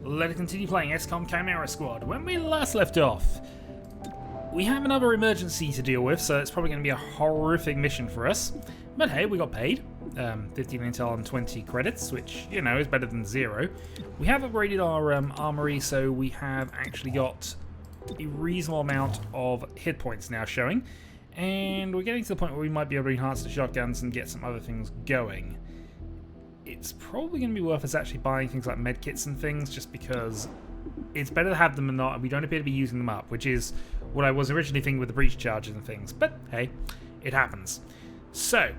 Let's continue playing Xcom Chimera Squad. When we last left off, we have another emergency to deal with, so it's probably going to be a horrific mission for us. But hey, we got paid. 15 intel and 20 credits, which, you know, is better than 0. We have upgraded our armory, so we have actually got a reasonable amount of hit points now showing. And we're getting to the point where we might be able to enhance the shotguns and get some other things going. It's probably going to be worth us actually buying things like medkits and things, just because it's better to have them than not, and we don't appear to be using them up, which is what I was originally thinking with the breach charges and things. But hey, it happens. So,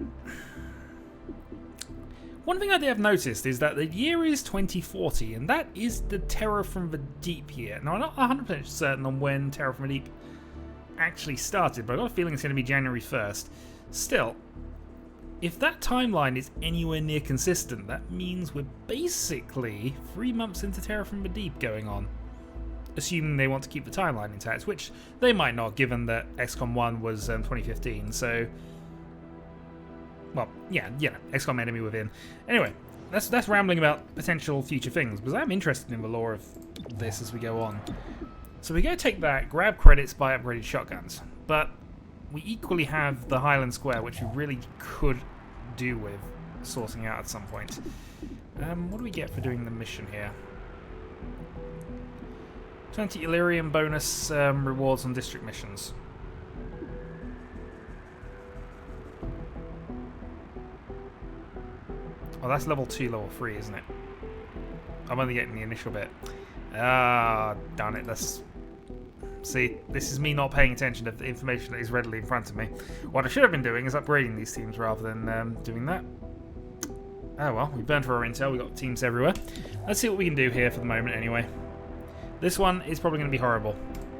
one thing I have noticed is that the year is 2040, and that is the Terror from the Deep year. Now, I'm not 100% certain on when Terror from the Deep actually started, but I've got a feeling it's going to be January 1st. Still, if that timeline is anywhere near consistent, that means we're basically 3 months into Terror from the Deep going on. Assuming they want to keep the timeline intact, which they might not, given that XCOM 1 was 2015, so... Well, yeah, XCOM Enemy Within. Anyway, that's rambling about potential future things, because I'm interested in the lore of this as we go on. So we go take that, grab credits, buy upgraded shotguns, but we equally have the Highland Square, which we really could do with sourcing out at some point. What do we get for doing the mission here? 20 Illyrium bonus rewards on district missions. Oh, that's level 2, level 3, isn't it? I'm only getting the initial bit. Ah, darn it. See, this is me not paying attention to the information that is readily in front of me. What I should have been doing is upgrading these teams rather than doing that. Oh well, we burned for our intel, we got teams everywhere. Let's see what we can do here for the moment anyway. This one is probably going to be horrible.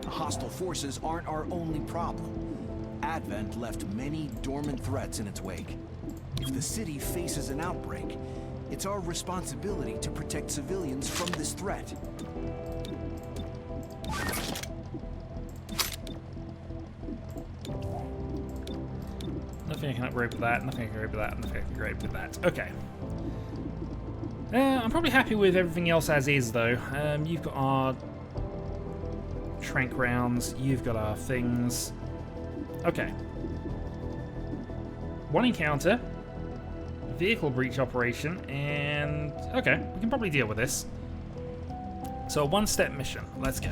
Hostile forces aren't our only problem. Advent left many dormant threats in its wake. If the city faces an outbreak, it's our responsibility to protect civilians from this threat. Nothing I can upgrade with that, nothing I can upgrade with that, nothing I can upgrade with that. Okay. I'm probably happy with everything else as is, though. You've got our trank rounds, you've got our things. Okay. One encounter, vehicle breach operation, and... okay, we can probably deal with this. So a one-step mission. Let's go.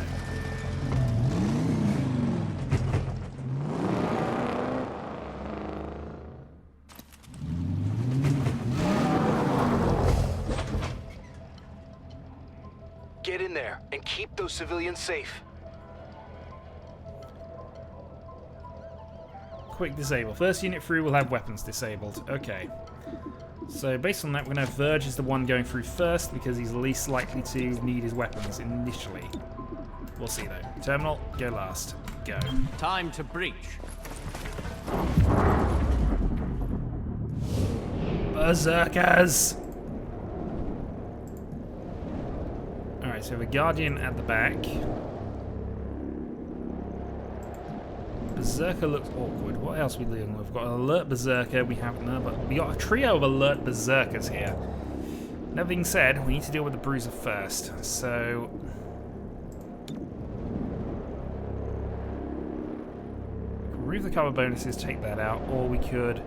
Get in there and keep those civilians safe. Quick disable. First unit through will have weapons disabled. Okay. So based on that, we're going to have Verge as the one going through first because he's least likely to need his weapons initially. We'll see though. Terminal, go last. Go. Time to breach. Berserkers! Alright, so the Guardian at the back. Berserker looks awkward. What else are we dealing with? We've got an alert Berserker. We got a trio of alert Berserkers here. That being said, we need to deal with the Bruiser first. So... remove the cover bonuses, take that out, or we could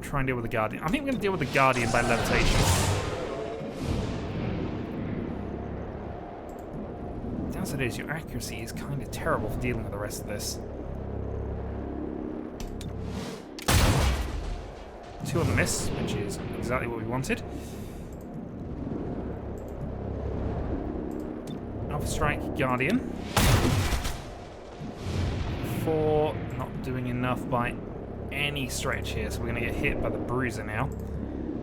try and deal with the Guardian. I think we're going to deal with the Guardian by levitation. Downside is your accuracy is kind of terrible for dealing with the rest of this. 2 on the miss, which is exactly what we wanted. Alpha Strike, Guardian. 4, not doing enough by any stretch here, so we're going to get hit by the Bruiser now.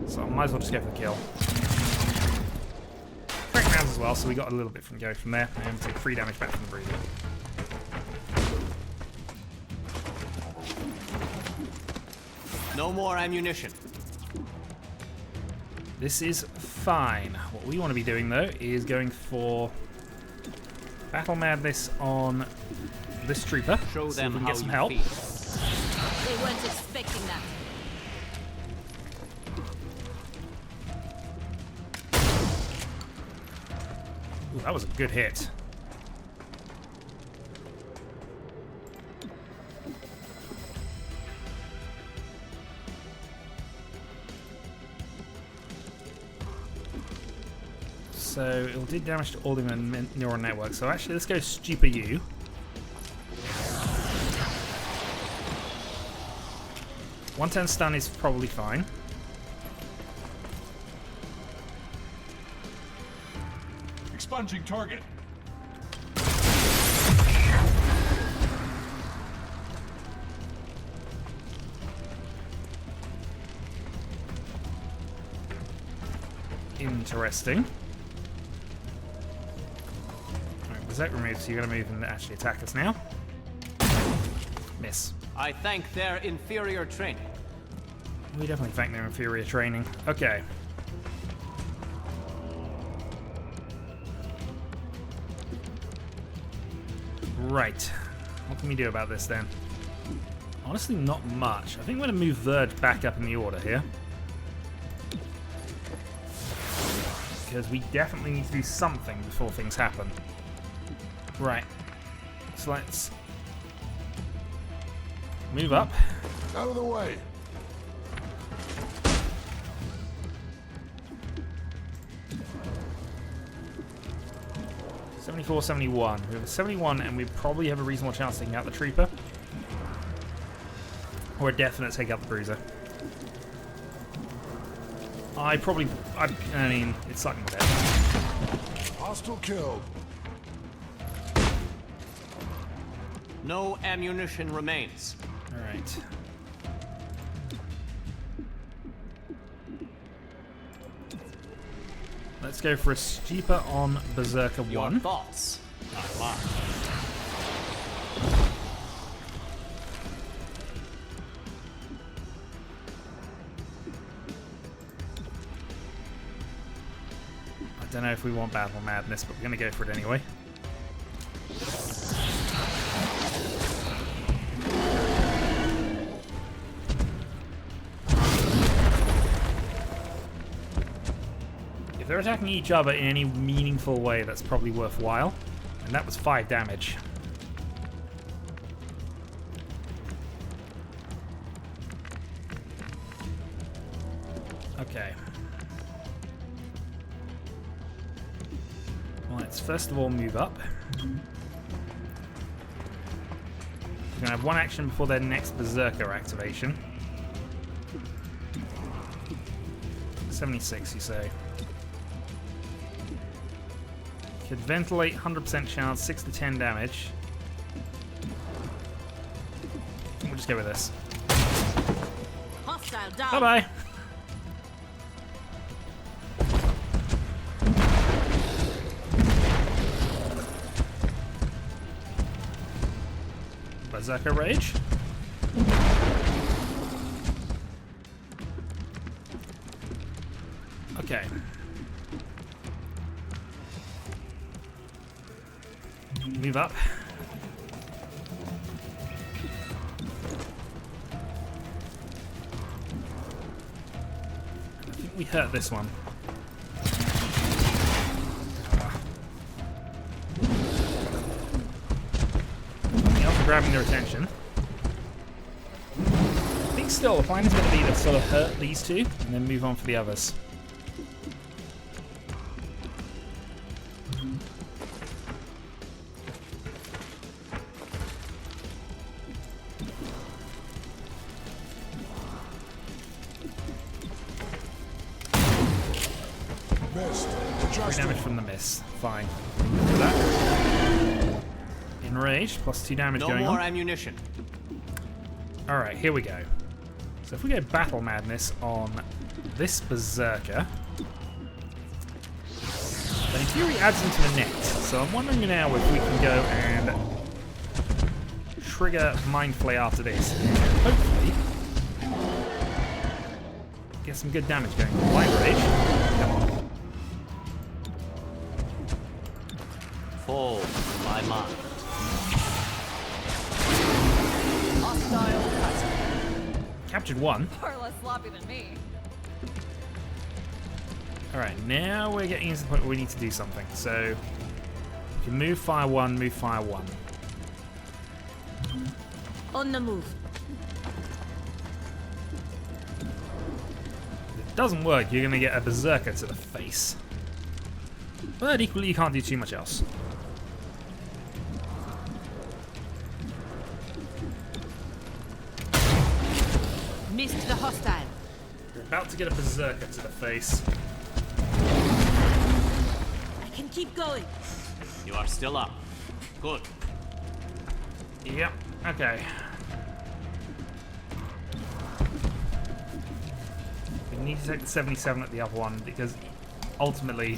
So I might as well just go for the kill. Crank rounds as well, so we got a little bit from going from there, and take 3 damage back from the Bruiser. No more ammunition. This is fine. What we want to be doing, though, is going for Battle Madness on this trooper. Show so them we can how get some you help. feel. They weren't expecting that. Ooh, that was a good hit. So it'll do damage to all the neural networks. So actually, let's go Stupid U. One-10 stun is probably fine. Expunging target. Interesting. Alright, Berserk removed, so you're going to move and actually attack us now. Miss. I thank their inferior training. We definitely thank their inferior training. Okay. Right. What can we do about this then? Honestly, not much. I think we're going to move Verge back up in the order here. Because we definitely need to do something before things happen. Right. So let's move up. Out of the way. '74, '71. We have a 71, and we probably have a reasonable chance of taking out the Trooper. Or a definite take out the Bruiser. I mean, it's like more dead. Hostile killed. No ammunition remains. Alright. Let's go for a Steeper on Berserker 1. Your thoughts, not mine. I don't know if we want Battle Madness, but we're going to go for it anyway. If they're attacking each other in any meaningful way, that's probably worthwhile. And that was 5 damage. Okay. Well, let's first of all move up. We're going to have one action before their next Berserker activation. 76, you say? Could ventilate, 100% chance, 6 to 10 damage. We'll just go with this. Hostile down. Bye-bye. Berserker Rage. Okay. Move up. I think we hurt this one. Something else for grabbing their attention. I think still the plan is going to be to sort of hurt these two and then move on for the others. Missed. 3 damage from the miss. Fine. Do that. Enraged, plus 2 damage No going more on. ammunition. Alright, here we go. So if we go Battle Madness on this Berserker, then in theory adds into the net. So I'm wondering now if we can go and trigger Mind Flay after this. And hopefully get some good damage going. Blind Rage. Come on. Fall to my mind. Hostile cut. Captured 1. Far less sloppy than me. Alright, now we're getting to the point where we need to do something. So You can move fire 1, move fire 1. On the move. If it doesn't work, you're going to get a berserker to the face. But equally, you can't do too much else. Missed the hostile. You're about to get a berserker to the face. I can keep going. You are still up. Good. Yep, okay. We need to take the 77 at the other one because ultimately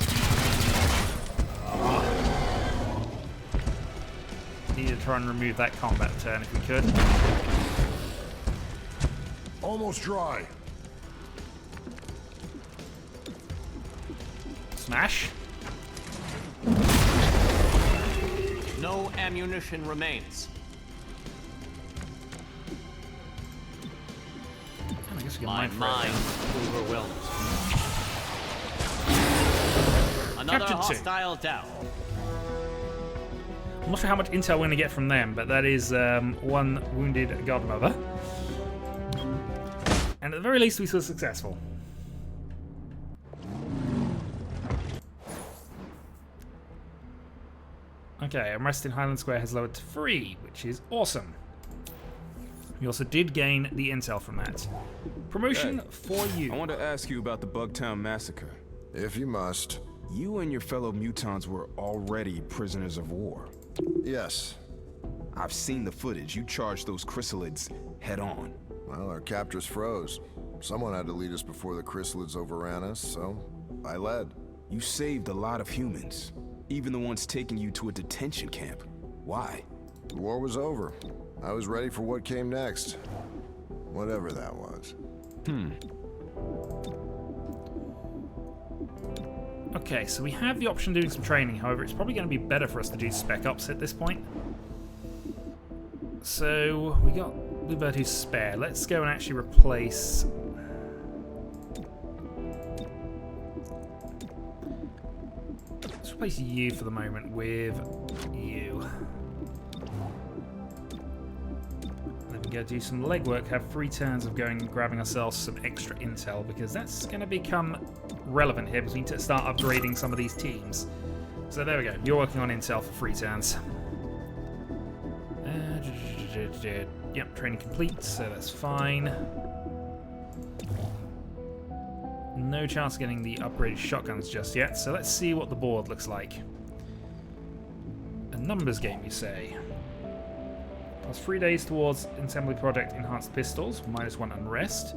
need to try and remove that combat turn if we could. Almost dry. Smash. No ammunition remains. I guess we can My mine mind overwhelmed. Another Captured 2. hostile down. I'm not sure how much intel we're going to get from them, but that is one wounded godmother. And at the very least, we were successful. Okay, unrest in Highland Square has lowered to 3, which is awesome. We also did gain the intel from that. Promotion for you. I want to ask you about the Bugtown massacre. If you must. You and your fellow mutants were already prisoners of war. Yes. I've seen the footage. You charged those chrysalids head on. Well, our captors froze. Someone had to lead us before the chrysalids overran us, so I led. You saved a lot of humans, even the ones taking you to a detention camp. Why? The war was over. I was ready for what came next. Whatever that was. Okay, so we have the option of doing some training. However, it's probably going to be better for us to do spec ops at this point. So we got Bluebird who's spare. Let's go and actually replace. Let's replace you for the moment with you. Then we go do some legwork. Have 3 turns of going and grabbing ourselves some extra intel because that's going to become relevant here because we need to start upgrading some of these teams. So there we go. You're working on intel for 3 turns. Yep, training complete, so that's fine. No chance of getting the upgraded shotguns just yet, so let's see what the board looks like. A numbers game, you say? Plus 3 days towards assembly project enhanced pistols, -1 unrest.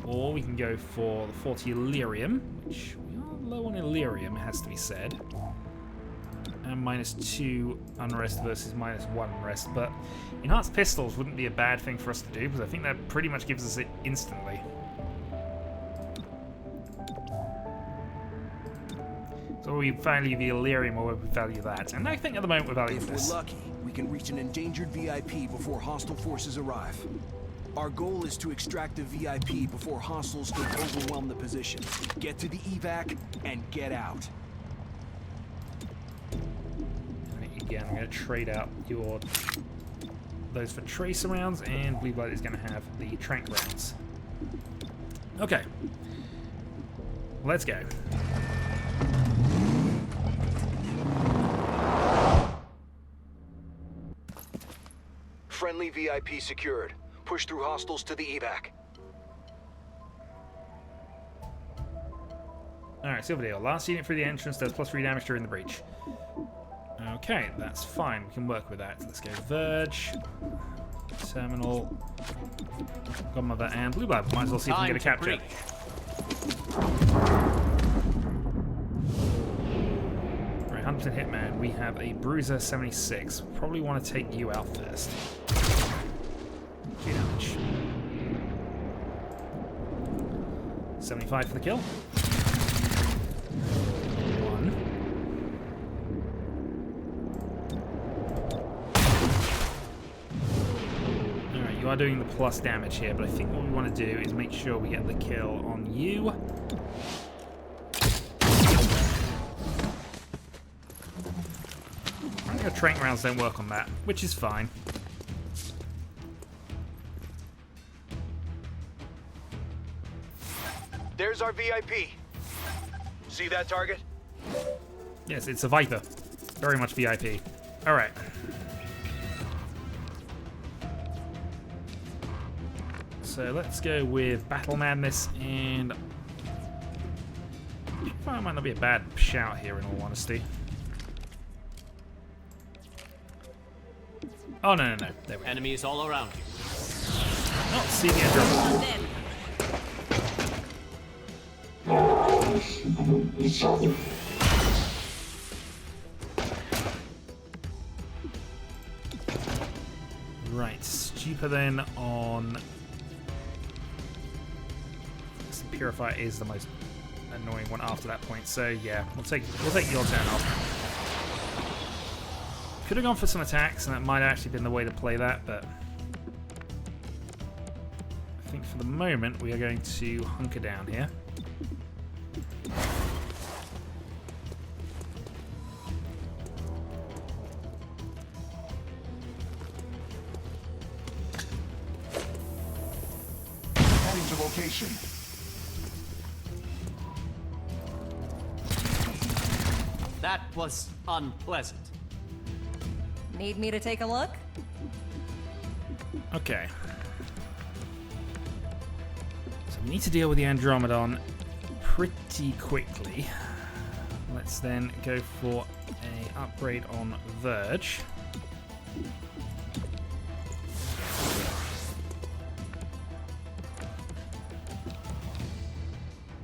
Or we can go for the 40 Illyrium, which we are low on Illyrium, it has to be said. And -2 unrest versus -1 unrest, but enhanced pistols wouldn't be a bad thing for us to do because I think that pretty much gives us it instantly. So we value the Illyrium or we value that, and I think at the moment we're valuing If this. we're lucky, we can reach an endangered VIP before hostile forces arrive. Our goal is to extract the VIP before hostiles can overwhelm the position. Get to the evac and get out. Again, I'm going to trade out those for tracer rounds, and Blue Blood is going to have the trank rounds. Okay. Let's go. Friendly VIP secured. Push through hostiles to the evac. Alright, silver deal. Last unit through the entrance does +3 damage during the breach. Okay, that's fine. We can work with that. Let's go Verge, Terminal, Godmother, and Blue Blood. Might as well see if we can get a capture. Right, 100% Hitman. We have a Bruiser 76. Probably want to take you out first. 2 damage. 75 for the kill. 1. Alright, you are doing the plus damage here, but I think what we want to do is make sure we get the kill on you. the trait rounds don't work on that, which is fine. There's our VIP. See that target? Yes, it's a Viper. Very much VIP. Alright. So let's go with Battle Madness, and that might not be a bad shout here in all honesty. Oh, no. There we go. Enemies all around you. Not seeing it. On them. Right, Stupor then on. Purify is the most annoying one after that point, so yeah, we'll take your turn off. Could have gone for some attacks, and that might have actually been the way to play that, but I think for the moment we are going to hunker down here. Heading to location. That was unpleasant. Need me to take a look? Okay. So we need to deal with the Andromedon pretty quickly. Let's then go for a upgrade on Verge.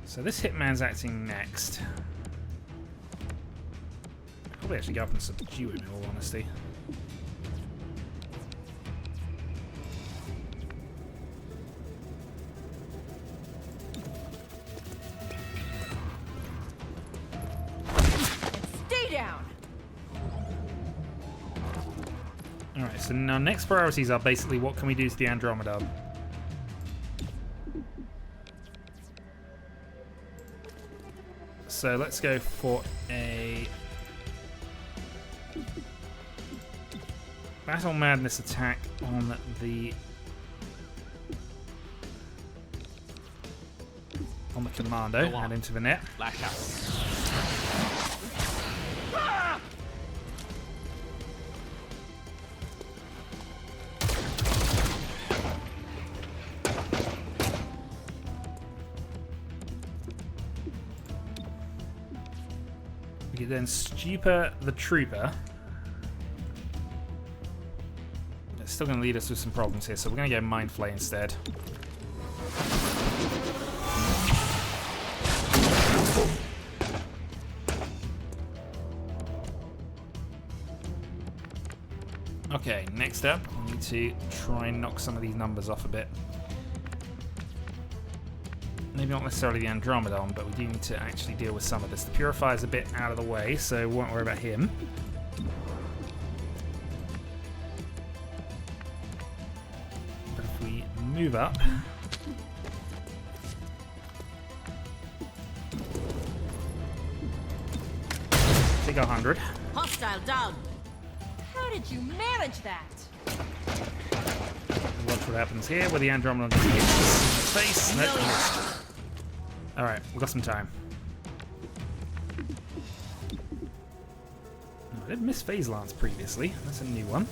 So this Hitman's acting next. Probably actually go up and subdue him in all honesty. Stay down! Alright, so now next priorities are basically what can we do to the Andromedon. So let's go for a Battle Madness attack on the Commando. Add into the net. Lash out. We can then Stupor the Trooper. It's still going to lead us to some problems here, so we're going to go Mind Flay instead. Okay, next up, we need to try and knock some of these numbers off a bit. Maybe not necessarily the Andromedon, but we do need to actually deal with some of this. The Purifier's a bit out of the way, so we won't worry about him. But if we move up... take 100. Hostile down. How did you manage that? Watch what happens here, where the Andromedon gets hit in the face. Nope, missed. Alright, we've got some time. Oh, I did miss Phase Lance previously. That's a new one.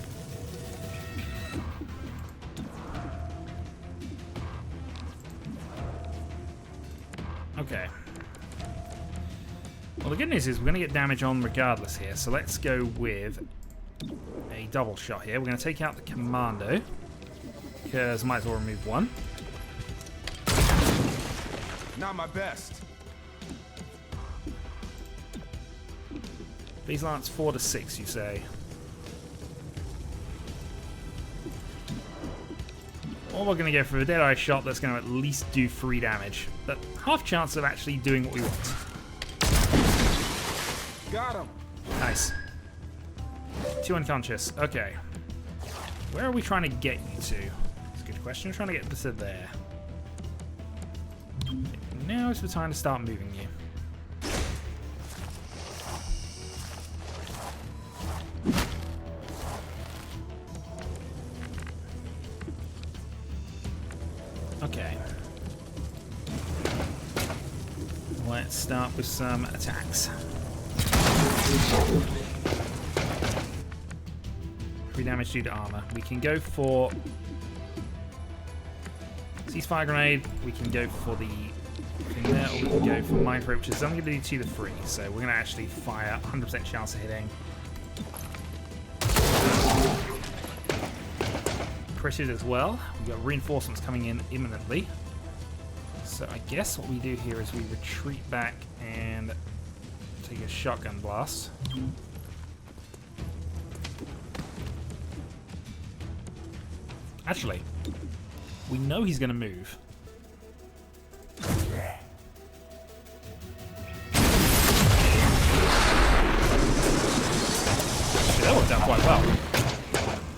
Okay. Well, the good news is we're going to get damage on regardless here, so let's go with a double shot here. We're going to take out the Commando, because might as well remove one. Not my best. These lance 4 to 6, you say? Or we're going to go for a Deadeye shot that's going to at least do 3 damage. But half chance of actually doing what we want. Got him. Nice. 2 unconscious. Okay. Where are we trying to get you to? That's a good question. We're trying to get to there. Now is the time to start moving you. let's start with some attacks. 3 damage due to armor. We can go for ceasefire grenade. We can go for the thing there, or we can go for mind throw, which is only going to do 2 to 3. So we're going to actually fire 100% chance of hitting. Pressured as well. We've got reinforcements coming in imminently. So I guess what we do here is we retreat back and take a shotgun blast. Actually, we know he's going to move. That worked out quite well.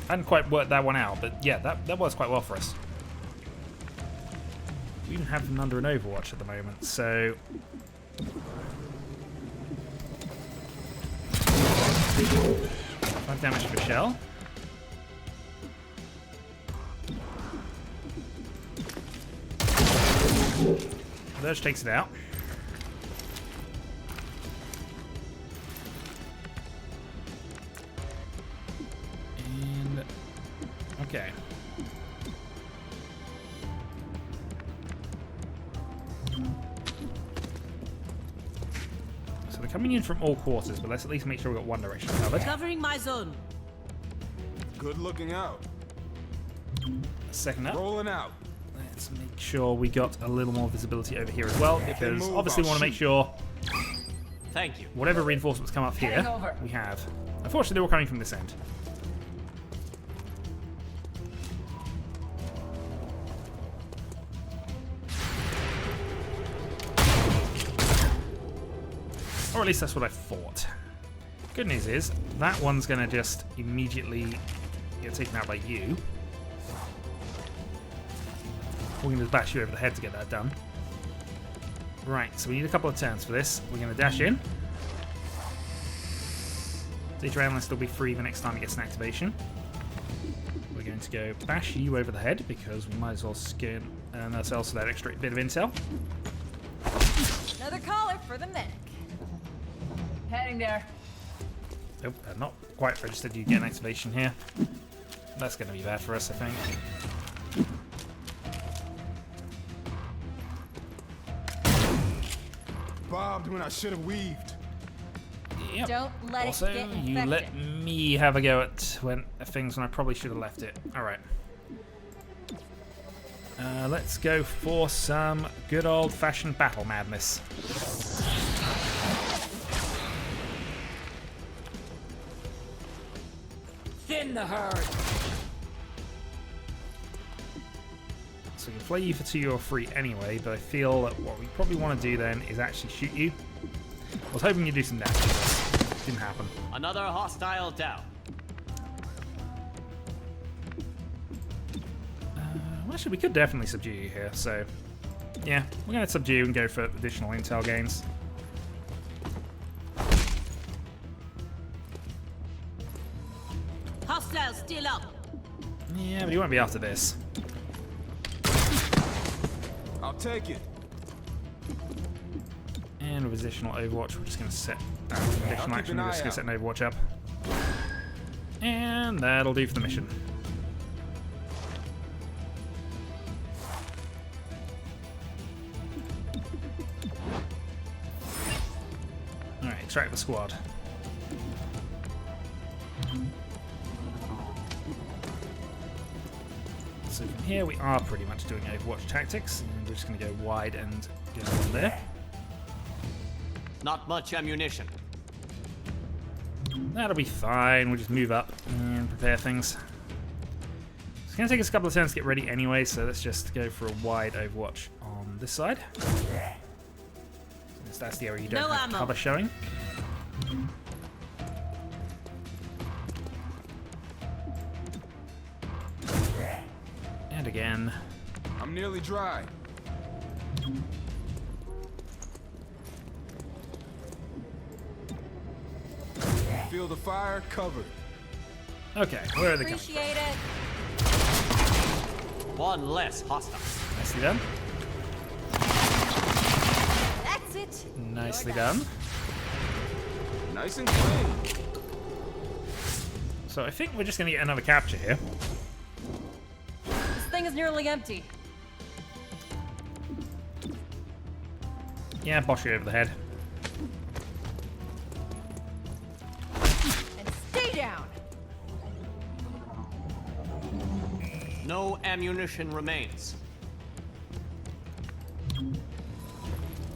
I hadn't quite worked that one out, but yeah, that works quite well for us. We even have them under an Overwatch at the moment, so... 5 damage per shell. Lurch takes it out. And... okay. So they're coming in from all quarters, but let's at least make sure we've got one direction covered. Covering my zone. Good looking out. Second up. Rolling out. Let's make sure we got a little more visibility over here as well, because move, obviously we I'll want to make shoot. sure Thank you. whatever reinforcements come up here, we have. Unfortunately, they're all coming from this end. Or at least that's what I thought. Good news is, that one's going to just immediately get taken out by you. We're going to bash you over the head to get that done. Right, so we need a couple of turns for this. We're going to dash in. Data analyst will be free the next time it gets an activation. We're going to go bash you over the head because we might as well skin ourselves for that extra bit of intel. Another collar for the medic. Heading there. Nope, not quite registered. You get an activation here. That's going to be bad for us, I think. Bombed when I should have weaved. Yep. Don't let Also, it get infected. you let me have a go at things when I probably should have left it. Alright. Let's go for some good old-fashioned battle madness. Thin the herd. So we can play you for 2 or 3 anyway, but I feel that what we probably want to do then is actually shoot you. I was hoping you'd do some damage. Didn't happen. Another hostile down. Well, actually, we could definitely subdue you here, so... yeah, we're going to subdue and go for additional intel gains. Hostile still up. Yeah, but he won't be after this. I'll take it. And with additional Overwatch, we're just going to set additional keep action. an We're just eye going to set an Overwatch up. And that'll do for the mission. Alright, extract the squad. So from here we are pretty much doing Overwatch tactics, and we're just going to go wide and get on there. Not much ammunition. That'll be fine, we'll just move up and prepare things. It's going to take us a couple of turns to get ready anyway, so let's just go for a wide Overwatch on this side. Since that's the area you don't No have ammo. cover showing. And again. I'm nearly dry. Feel the fire covered. Okay, where are they coming from? Appreciate it. One less hostile. Nicely done. That's That's it. Nicely done. Nice and clean. So I think we're just going to get another capture here. This thing is nearly empty. Yeah, bosh you over the head. And stay down. No ammunition remains.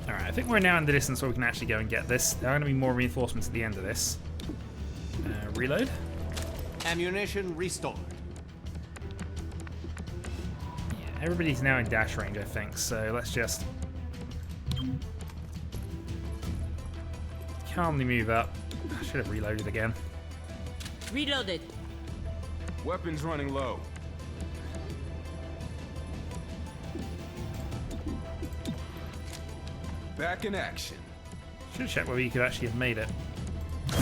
Alright, I think we're now in the distance where we can actually go and get this. There are going to be more reinforcements at the end of this. Reload. Ammunition restored. Yeah, everybody's now in dash range, I think, so let's just calmly move up. I should have reloaded again. Reloaded. Weapons running low. Back in action. Should have checked whether you could actually have made it.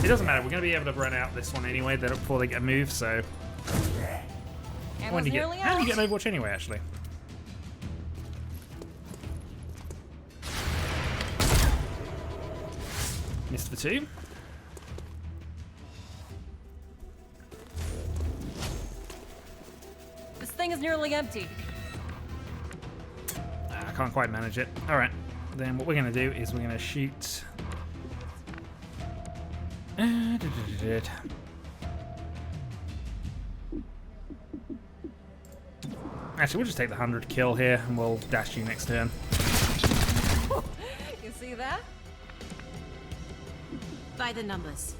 It doesn't matter, we're going to be able to run out this one anyway before they get a move, so... Ammo's nearly How do you out. get an Overwatch anyway, actually? Missed for 2. This thing is nearly empty. I can't quite manage it. Alright, then what we're going to do is we're going to shoot... Actually, we'll just take the 100 kill here, and we'll dash you next turn. You see that? By the numbers.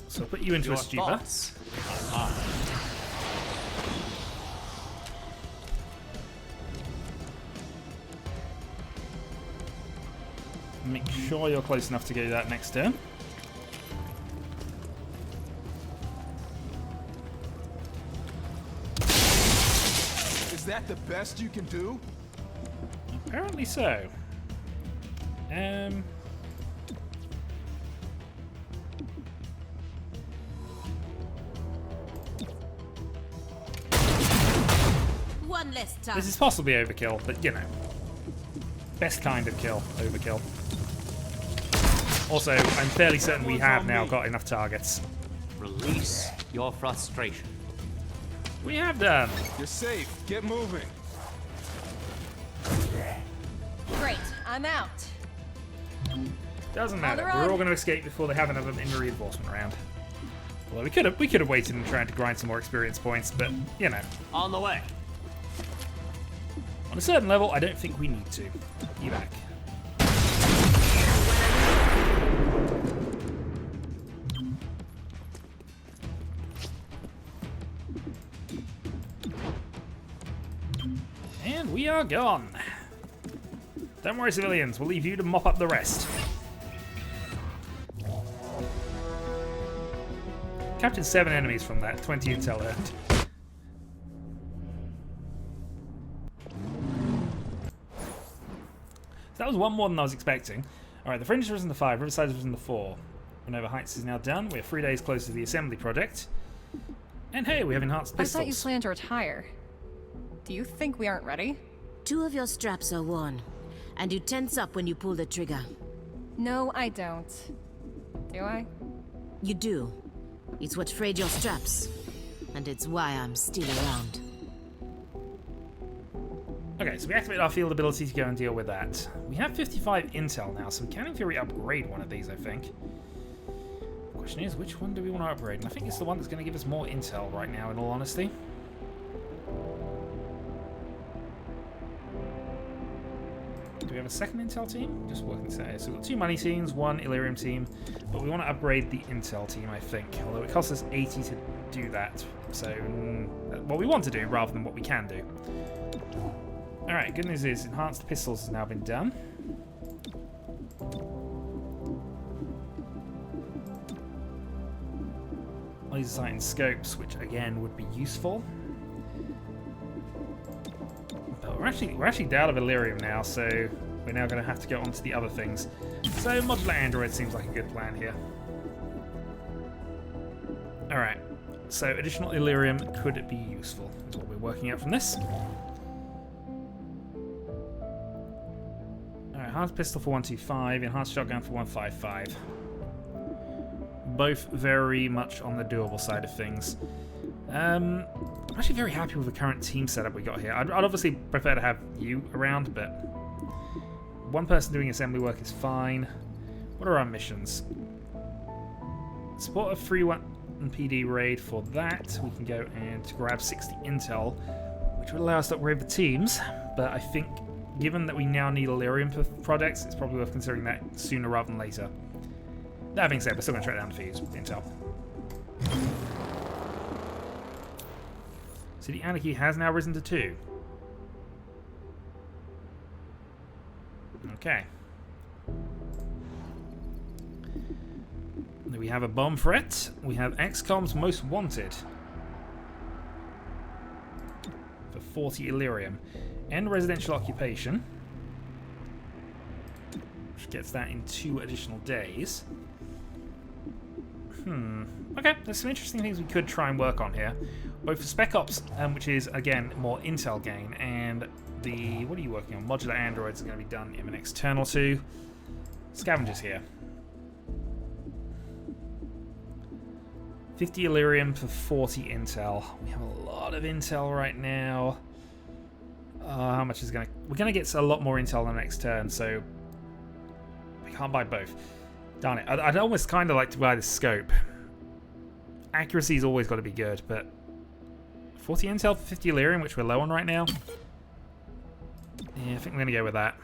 So I'll put you into Your a stupor. thoughts are mine. Make sure you're close enough to go that next turn. Is that the best you can do? Apparently so. One less time. This is possibly overkill, but you know. Best kind of kill, overkill. Also, I'm fairly certain we have now got enough targets. Release your frustration. We have done. You're safe. Get moving. Great, I'm out. Doesn't On matter. the We're run. all going to escape before they have another reinforcement round. Although we could have waited and tried to grind some more experience points, but you know, On the way. on a certain level, I don't think we need to. You back. And we are gone. Don't worry, civilians. We'll leave you to mop up the rest. Captured 7 enemies from that. 20 intel earned. So that was one more than I was expecting. Alright, the Fringe has risen to 5, Riverside has risen to 4. Renova Heights is now done. We're 3 days closer to the assembly project. And hey, we have enhanced I pistols. thought you planned to retire. Do you think we aren't ready? 2 of your straps are worn, and you tense up when you pull the trigger. No, I don't. Do I? You do. It's what frayed your straps, and it's why I'm still around. Okay, so we activate our field ability to go and deal with that. We have 55 intel now, so we can in theory upgrade one of these, I think. The question is, which one do we want to upgrade? And I think it's the one that's going to give us more intel right now, in all honesty. Do we have a second intel team? Just working today. So we've got 2 money teams, 1 Illyrium team, but we want to upgrade the intel team, I think. Although it costs us 80 to do that. So, what we want to do rather than what we can do. Alright, good news is enhanced pistols has now been done. Laser sight and scopes, which again would be useful. But we're actually down of Illyrium now, so we're now going to have to go on to the other things. So modular android seems like a good plan here. Alright, so additional Illyrium could be useful, is what we're working out from this. enhanced pistol for 125, enhanced shotgun for 155. Both very much on the doable side of things. I'm actually very happy with the current team setup we got here. I'd obviously prefer to have you around, but one person doing assembly work is fine. What are our missions? Support a free one PD raid. For that, we can go and grab 60 intel, which would allow us to upgrade the teams, but I think given that we now need Illyrium for projects, it's probably worth considering that sooner rather than later. That being said, we're still going to track down the fees with intel. City Anarchy has now risen to 2. Okay. Then we have a bomb threat. We have XCOM's Most Wanted for 40 Illyrium. End residential occupation, which gets that in 2 additional days. Okay, there's some interesting things we could try and work on here. Both for Spec Ops, which is, again, more intel gain, and the... what are you working on? Modular androids are going to be done in the next turn or 2. Scavengers here. 50 Illyrium for 40 intel. We have a lot of intel right now. How much is going to... we're going to get a lot more intel on the next turn, so... we can't buy both. Darn it. I'd almost kind of like to buy the scope. Accuracy's always got to be good, but 40 intel for 50 Illyrium, which we're low on right now. Yeah, I think we're going to go with that.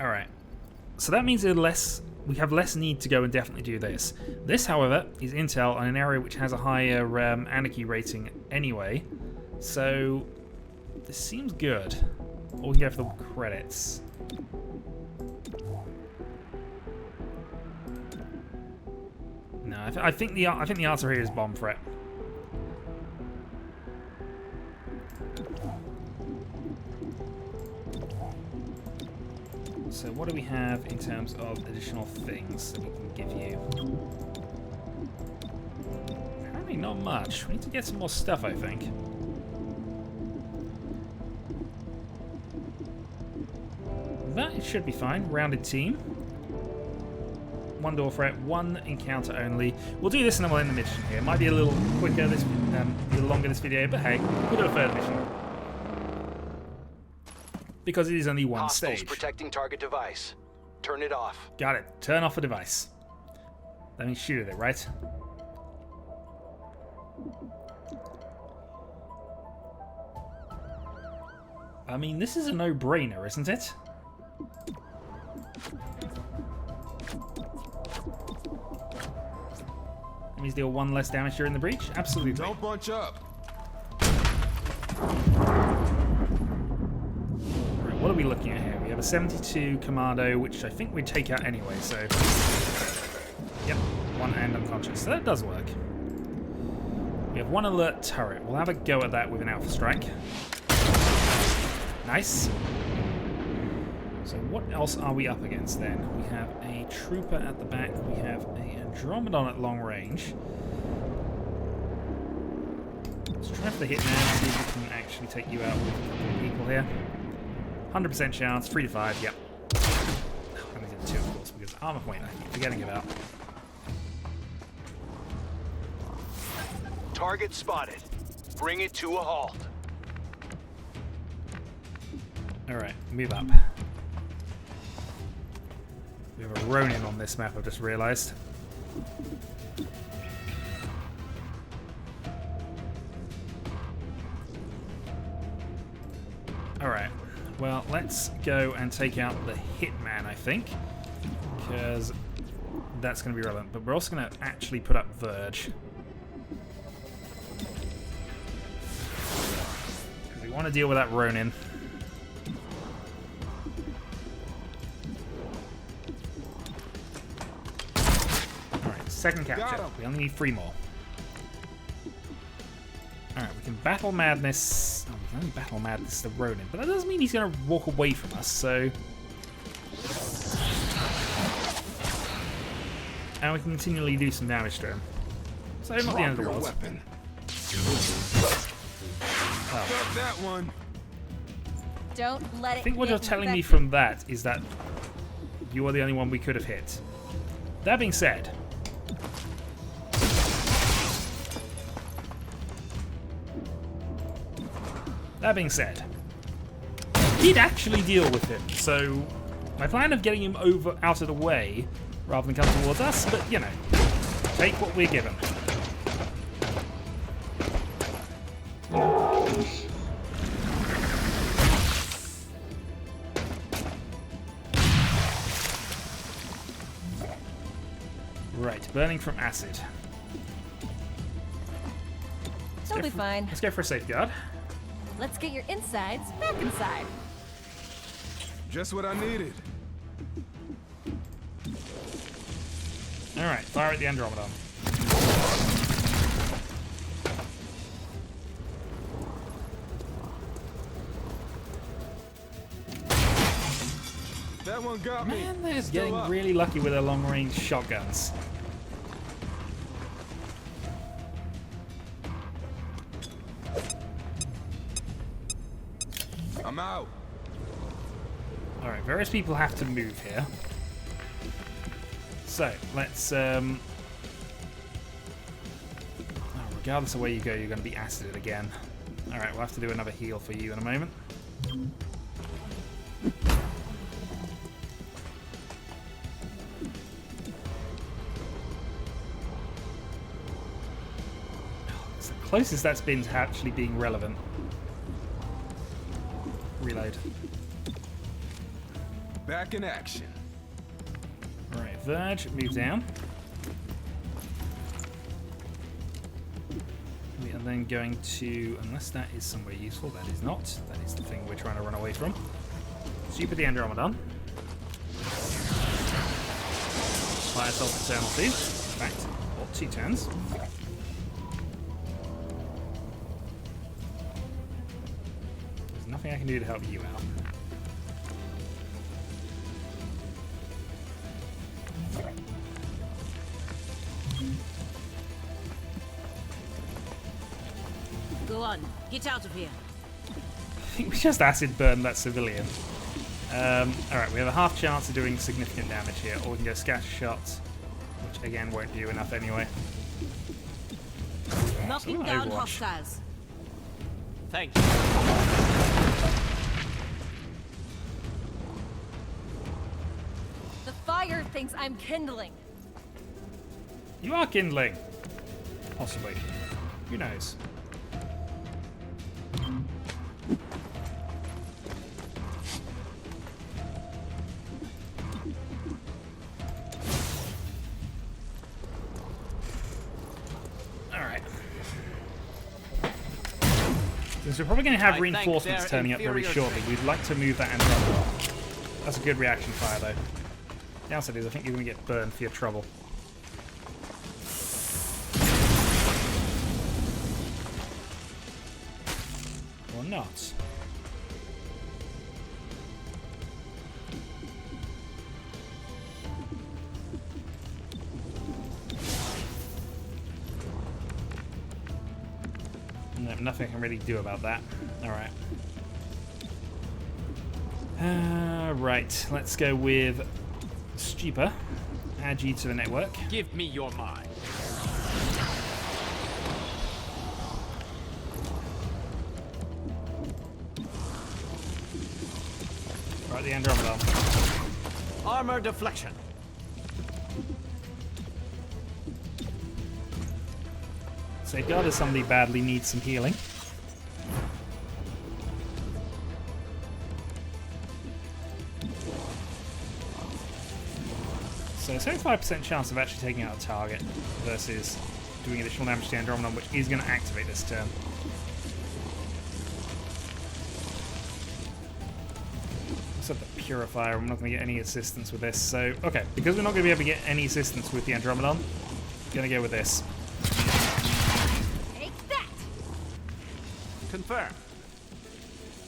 Alright. So that means we have less need to go and definitely do this. This, however, is intel on an area which has a higher anarchy rating anyway. So this seems good. Or we can go for the credits. No, I think the answer here is bomb threat. So what do we have in terms of additional things that we can give you? Apparently not much. We need to get some more stuff, I think. But it should be fine. Rounded team. 1 door threat, 1 encounter only. We'll do this and then we'll end the mission here. It might be a little quicker, a little longer this video, but hey, we'll do a third mission. Because it is only one Hostiles stage. protecting target device. Turn it off. Got it. Turn off the device. That means shoot at it, right? I mean, this is a no-brainer, isn't it? That means deal 1 less damage during the breach? Absolutely. Don't bunch up. Right, what are we looking at here? We have a 72 Commando, which I think we'd take out anyway, so... yep, 1 and unconscious. So that does work. We have 1 alert turret. We'll have a go at that with an Alpha Strike. Nice. So what else are we up against then? We have a trooper at the back. We have a Andromedon at long range. Let's try for the Hitman, see if we can actually take you out with a couple of people here. 100% chance, 3 to 5, yep. I'm going to do 2, of course, because armor point I keep forgetting about. Target spotted. Bring it to a halt. Alright, move up. We have a Ronin on this map, I've just realised. Alright, well, let's go and take out the Hitman, I think. Because that's going to be relevant. But we're also going to actually put up Verge. Because we want to deal with that Ronin. Second capture. We only need 3 more. Alright, we can battle Madness. Oh, we can only battle Madness the Ronin, but that doesn't mean he's going to walk away from us, so... and we can continually do some damage to him. So, not the end of the world. Weapon. Oh. Got that one. Don't let it. I think what get you're telling me infected. from that is that you are the only one we could have hit. That being said, did actually deal with him. So my plan of getting him out of the way rather than come towards us, but you know, take what we're given. Right, burning from acid. It'll be fine. Let's go for a safeguard. Let's get your insides back inside. Just what I needed. Alright, fire at the Andromedon. That one got me. Man, they're Still getting up. really lucky with their long-range shotguns. I'm out. Alright, various people have to move here. So, let's regardless of where you go, you're going to be acided again. Alright, we'll have to do another heal for you in a moment. It's the closest that's been to actually being relevant. Reload. Back in action. Right, Verge, move down. We are then going to, unless that is somewhere useful, that is not. That is the thing we're trying to run away from. Super the Andromedon. Fire self-eternal too. In fact, or 2 turns. There's nothing I can do to help you out. Go on, get out of here. I think we just acid burn that civilian. Alright, we have a half chance of doing significant damage here, or we can go scatter shots, which again won't do enough anyway. Knocking So, down Overwatch. hostiles. Thank you. The fire thinks I'm kindling. You are kindling. Possibly. Who knows? Alright. Since we're probably going to have I thank reinforcements their turning up very inferior shortly, we'd like to move that Andromeda. That's a good reaction fire, though. Downside is I think you're going to get burned for your trouble. Or not. No, nothing I can really do about that. Alright. Right, let's go with Stupor. Add you to the network. Give me your mind. Right, the Andromeda. Armor deflection. Safeguard if somebody badly needs some healing. So 75% chance of actually taking out a target versus doing additional damage to Andromedon, which is going to activate this turn. Let's have the Purifier. I'm not going to get any assistance with this. So, okay, because we're not going to be able to get any assistance with the Andromedon, I'm going to go with this. Take that! Confirm.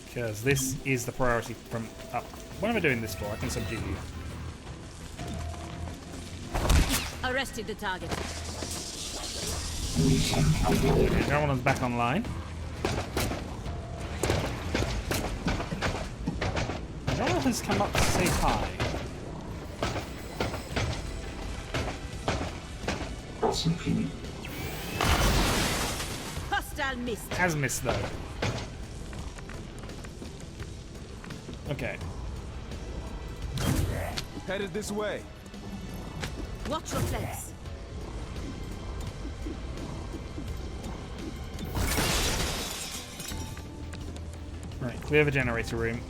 Because this is the priority from up. What am I doing this for? I can subdue you. Arrested the target. Okay, Andromedon's back online. Donald has come up to say hi. Hostile missed. Has missed though. Okay. Headed this way. Watch your flanks. Right, clear the generator room.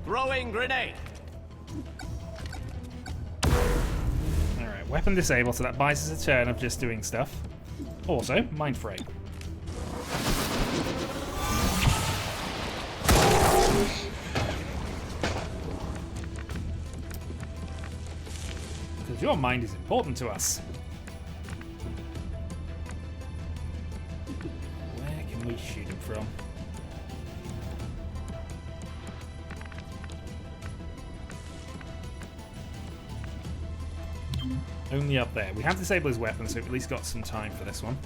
Throwing grenade. Alright, weapon disabled, so that buys us a turn of just doing stuff. Also, mind frame. Because your mind is important to us. Where can we shoot him from? Only up there. We have disabled his weapon, so we've at least got some time for this one.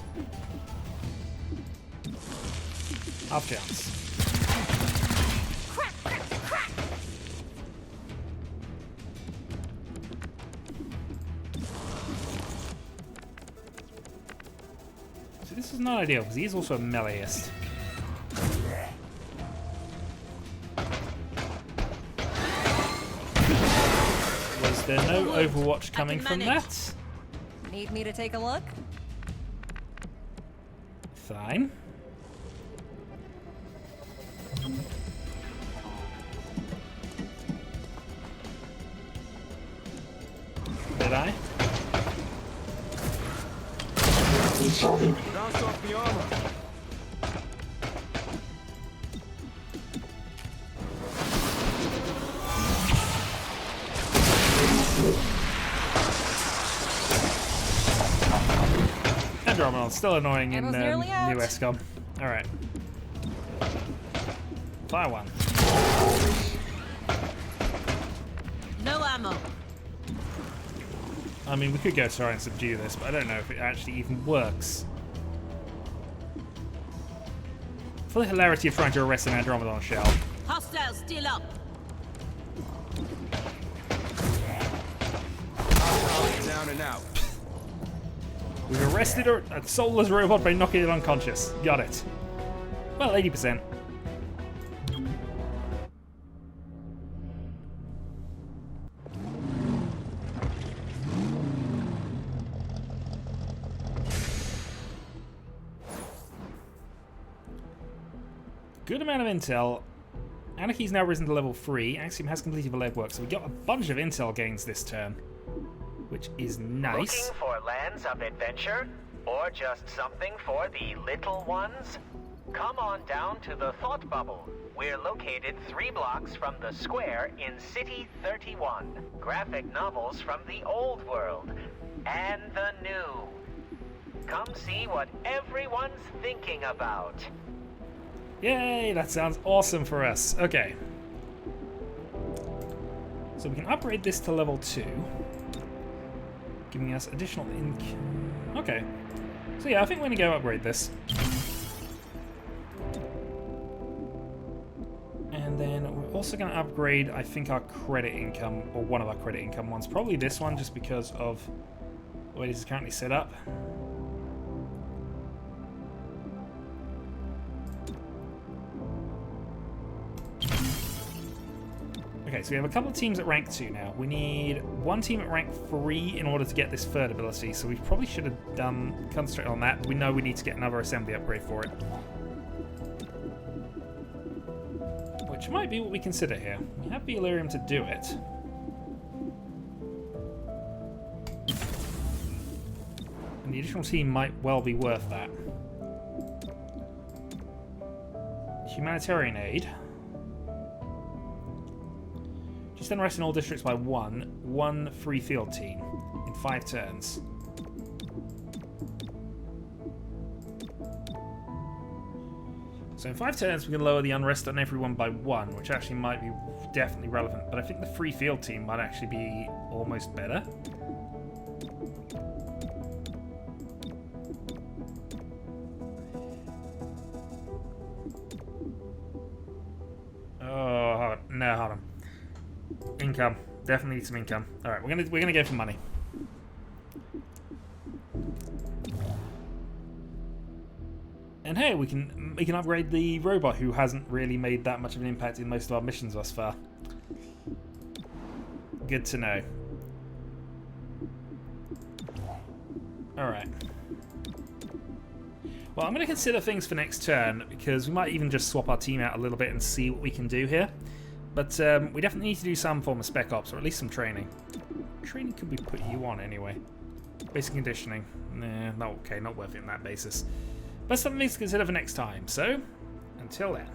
Half chance. So this is not ideal, because he is also a meleeist. Was there no Overwatch coming from that? Need me to take a look? Fine. Did I? Bounced off the armor. Andromeda's still annoying in Ammo's new nearly out. Xcom. Alright. Fire one. No ammo. I mean, we could go try and subdue this, but I don't know if it actually even works. For the hilarity of trying to arrest an Andromedon shell. Hostiles still up. Down and out. We've arrested a soulless robot by knocking it unconscious. Got it. Well, 80%. Good amount of intel. Anarchy's now risen to level 3. Axiom has completed the legwork, so we got a bunch of intel gains this turn, which is nice. Looking for lands of adventure? Or just something for the little ones? Come on down to the Thought Bubble. We're located 3 blocks from the square in City 31. Graphic novels from the old world and the new. Come see what everyone's thinking about. Yay, that sounds awesome for us. Okay. So we can upgrade this to level 2. Giving us additional Okay. So yeah, I think we're going to go upgrade this. And then we're also going to upgrade, I think, our credit income, or one of our credit income ones. Probably this one, just because of the way this is currently set up. Okay, so we have a couple of teams at rank 2 now. We need one team at rank 3 in order to get this third ability, so we probably should have concentrated on that. We know we need to get another assembly upgrade for it. Which might be what we consider here. We have the Illyrium to do it. And the additional team might well be worth that. Humanitarian aid. Just then rest in all districts by one free field team in 5 turns. So in 5 turns, we can lower the unrest on everyone by 1, which actually might be definitely relevant. But I think the free field team might actually be almost better. Oh no, hold on. Income, definitely need some income. All right, we're gonna go for money. And hey, we can upgrade the robot who hasn't really made that much of an impact in most of our missions thus far. Good to know. Alright. Well, I'm going to consider things for next turn, because we might even just swap our team out a little bit and see what we can do here. But we definitely need to do some form of spec ops, or at least some training. Training could we put you on anyway? Basic conditioning. Nah, not okay, not worth it on that basis. But something to consider for next time, so until then.